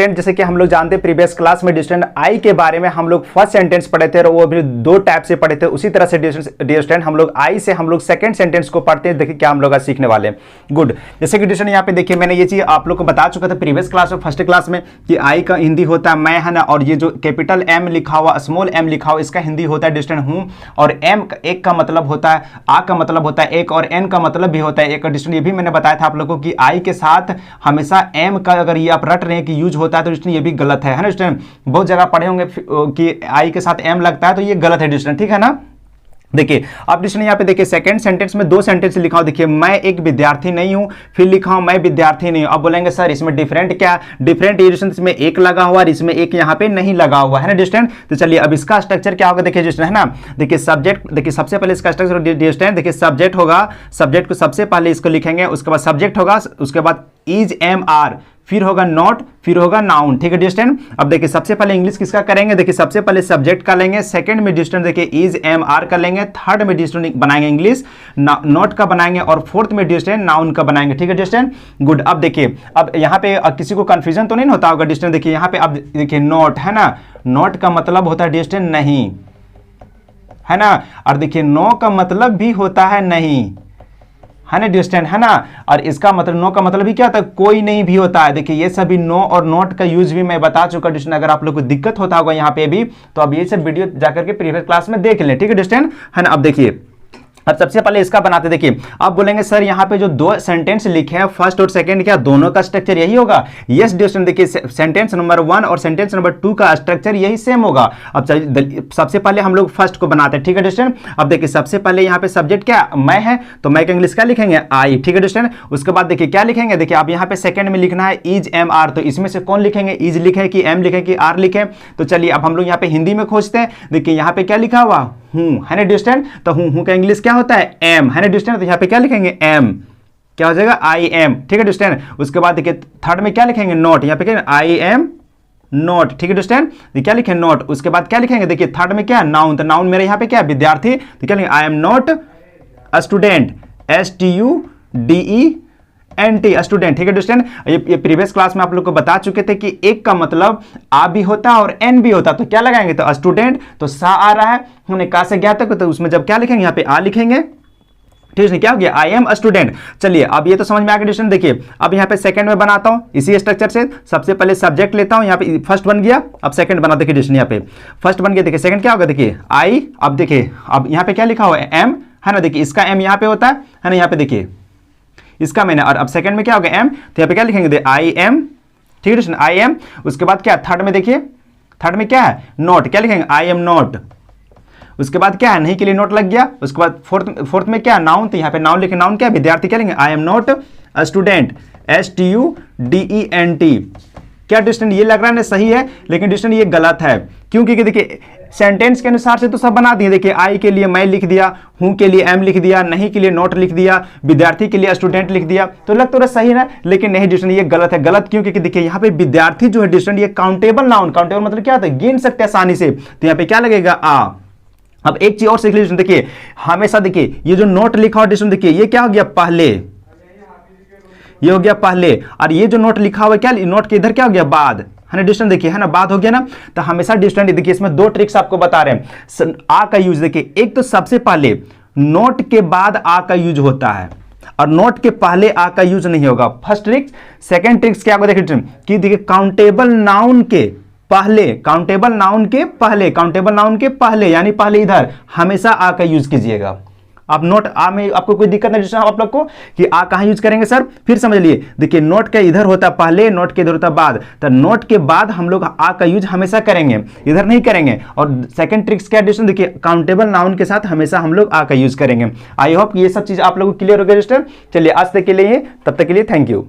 Student, जैसे कि हम लोग जानते हैं प्रीवियस क्लास में डियर आई के बारे में हम लोग फर्स्ट सेंटेंस पढ़े थे और वो भी दो टाइप से पढ़े थे। उसी तरह से डियर स्टूडेंट हम लोग आई से हम लोग सेकंड सेंटेंस को पढ़ते हैं। देखिए क्या हम लोग आज सीखने वाले हैं। गुड। जैसे कि डियर यहाँ पे देखिए मैंने ये चीज आप लोग को बता चुका था प्रीवियस क्लास में, फर्स्ट क्लास में, कि आई का हिंदी होता है मैं, है ना, और ये जो कैपिटल एम लिखा हुआ, स्मॉल एम लिखा हुआ, इसका हिंदी होता है डियर हूं, और एम एक का मतलब होता है, आ का मतलब होता है एक, और एन का मतलब भी होता है एक। डियर ये भी मैंने बताया था आप लोगों को कि आई के साथ हमेशा एम का अगर ये आप रट रहे हैं कि यूज होता है तो डियर ये भी गलत है ना डियर। बहुत जगह पढ़े होंगे कि आई के साथ एम लगता है तो ये गलत है डियर, ठीक है ना। देखिए अब डियर यहाँ पे देखिए सेकंड सेंटेंस में दो सेंटेंस लिखा हूं। देखिए मैं एक विद्यार्थी नहीं हूं, फिर लिखा हूं मैं विद्यार्थी नहीं हूं। अब बोलेंगे सर इसमें डिफरेंट क्या, डिफरेंट एडिशन, इसमें एक लगा हुआ और इसमें एक यहाँ पे नहीं लगा हुआ है ना डियर। तो चलिए अब इसका स्ट्रक्चर क्या होगा देखिए डियर, है ना। देखिए सब्जेक्ट, देखिए सबसे पहले इसका स्ट्रक्चर डियर, देखिए सब्जेक्ट होगा, सब्जेक्ट को सबसे पहले इसको लिखेंगे, उसके बाद सब्जेक्ट होगा, उसके बाद इज एम आर, फिर होगा नॉट, फिर होगा नाउन, ठीक है डियर। अब देखिए सबसे पहले इंग्लिश किसका करेंगे, देखिए सबसे पहले सब्जेक्ट का लेंगे, सेकंड में डियर देखिए इज एम आर का लेंगे, थर्ड में डियर बनाएंगे इंग्लिश नॉट का बनाएंगे, और फोर्थ में डियर नाउन का बनाएंगे, ठीक है डियर। गुड। अब देखिए अब यहाँ पे किसी को कंफ्यूजन तो नहीं होता होगा डियर। देखिए यहाँ पे अब देखिए नॉट, है ना, नॉट का मतलब होता है डियर नहीं, है ना, और देखिए नो का मतलब भी होता है नहीं, है ना डिस्टेंट, है ना, और इसका मतलब नो का मतलब भी क्या होता है, कोई नहीं भी होता है। देखिए ये सभी नो और नॉट का यूज भी मैं बता चुका डिस्टेंट। अगर आप लोग को दिक्कत होता होगा यहाँ पे भी तो अब ये सब वीडियो जाकर के प्रीवियस क्लास में देख लें, ठीक है डिस्टेंट, है ना। अब देखिए अब सबसे पहले इसका बनाते, देखिए आप बोलेंगे सर यहाँ पे जो दो सेंटेंस लिखे हैं फर्स्ट और सेकंड, क्या दोनों का स्ट्रक्चर यही होगा? यस डियर, देखिए सेंटेंस नंबर 1 और सेंटेंस नंबर 2 का स्ट्रक्चर यही सेम होगा। अब सबसे पहले हम लोग फर्स्ट को बनाते हैं, ठीक है डियर। अब देखिए सबसे पहले यहाँ पे सब्जेक्ट क्या मैं है, तो मैं का इंग्लिश क्या लिखेंगे आई, ठीक है डियर। उसके बाद देखिए क्या लिखेंगे, देखिए अब यहाँ पे सेकंड में लिखना है इज एम आर, तो इसमें से कौन लिखेंगे, इज लिखे कि एम लिखे कि आर लिखे। तो चलिए अब हम लोग यहाँ पे हिंदी में खोजते हैं। देखिए यहाँ पे क्या लिखा हुआ, हूं, है ना डिस्टेंट, तो हूं का इंग्लिश क्या होता है एम, है ना डिस्टेंट, तो यहाँ पे क्या लिखेंगे एम, क्या हो जाएगा आई एम, ठीक है डिस्टेंट। उसके बाद देखिए थर्ड में क्या लिखेंगे नॉट, यहाँ पे क्या आई एम नॉट, ठीक है डिस्टेंट, क्या लिखे नॉट। उसके बाद क्या लिखेंगे, देखिए थर्ड में क्या नाउन, तो नाउन मेरे यहाँ पे क्या विद्यार्थी, तो क्या लिखेंगे I am not a student, STUDENT student, ठीक है डिस्टेंट। ये प्रीवियस क्लास में आप लोग को बता चुके थे कि एक का मतलब आ भी होता है और एन भी होता है, तो क्या लगाएंगे, तो स्टूडेंट, तो सा आ रहा है, हमने का से गया तक, तो उसमें जब क्या लिखेंगे यहाँ पे आ लिखेंगे, ठीक है, क्या हो गया आई एम अ स्टूडेंट। चलिए अब ये तो समझ में आ गया डिस्टेंस। देखिए अब यहाँ पे सेकंड में बनाता हूँ इसी स्ट्रक्चर से, सबसे पहले सब्जेक्ट लेता हूँ, यहाँ पे फर्स्ट बन गया, अब सेकंड बना, देखिए डिस्टेंस यहाँ पे फर्स्ट बन गया, देखिए सेकंड क्या होगा, देखिए आई, अब देखिए अब यहाँ पे क्या लिखा हुआ है एम, है ना, देखिए इसका एम यहाँ पे होता है ना, यहाँ पे देखिए इसका मैंने, और अब सेकंड में क्या होगा एम, तो यहाँ पे क्या लिखेंगे आई एम, ठीक है आई एम। उसके बाद क्या थर्ड में, देखिए थर्ड में क्या है नोट, क्या लिखेंगे आई एम नोट। उसके बाद क्या है नहीं के लिए नोट लग गया। उसके बाद फोर्थ में क्या नाउन, तो यहाँ पे नाउन लिखे, नाउन क्या विद्यार्थी, क्या लिखेंगे I am not a student, STUDENT। क्या डिस्टेंस ये लग रहा है ना सही है, लेकिन डिस्टेंस ये गलत है, क्योंकि देखिए सेंटेंस के अनुसार से तो सब बना दिए। देखिए आई के लिए मैं लिख दिया, हूं के लिए एम लिख दिया, नहीं के लिए नोट लिख दिया, विद्यार्थी के लिए स्टूडेंट लिख दिया, तो लग तो रहा सही ना, लेकिन नहीं डिस्टेंस ये गलत है। गलत क्यों, क्योंकि देखिए यहाँ पे विद्यार्थी जो है डिस्टेंस ये काउंटेबल नाउन, काउंटेबल मतलब क्या होता है गिन सकते हैं आसानी से, तो यहाँ पे क्या लगेगा आ। अब एक चीज और सीख लीजिए, देखिए हमेशा देखिए ये जो नोट लिखा हो डिस्टेंस, देखिए ये क्या हो गया पहले, ये हो गया पहले, और ये जो नोट लिखा हुआ है क्या, नोट के इधर क्या हो गया बाद, है ना डिस्टेंस, देखिए है ना बाद हो गया ना। तो हमेशा डिस्टेंस, देखिए इसमें दो ट्रिक्स आपको बता रहे हैं आ का यूज। देखिए एक तो सबसे पहले नोट के बाद आ का यूज होता है और नोट के पहले आ का यूज नहीं होगा, फर्स्ट ट्रिक्स। सेकंड ट्रिक्स क्या होगा, देखिए कि देखिए काउंटेबल नाउन के पहले, काउंटेबल नाउन के पहले, काउंटेबल नाउन के पहले यानी पहले इधर हमेशा आ का यूज कीजिएगा। आप नोट आ में आपको कोई दिक्कत नहीं आप लोग को कि आ कहां यूज करेंगे सर, फिर समझ लिए। देखिए नोट का इधर होता पहले, नोट के इधर होता बाद, तो नोट के बाद हम लोग आ का यूज हमेशा करेंगे, इधर नहीं करेंगे। और सेकंड ट्रिक्स क्या डिस्टेंस, देखिए काउंटेबल नाउन के साथ हमेशा हम लोग आ का यूज करेंगे। आई होप ये सब चीज आप लोगों को क्लियर हो गया डिस्टेंस। चलिए आज तक के लिए, तब तक के लिए थैंक यू।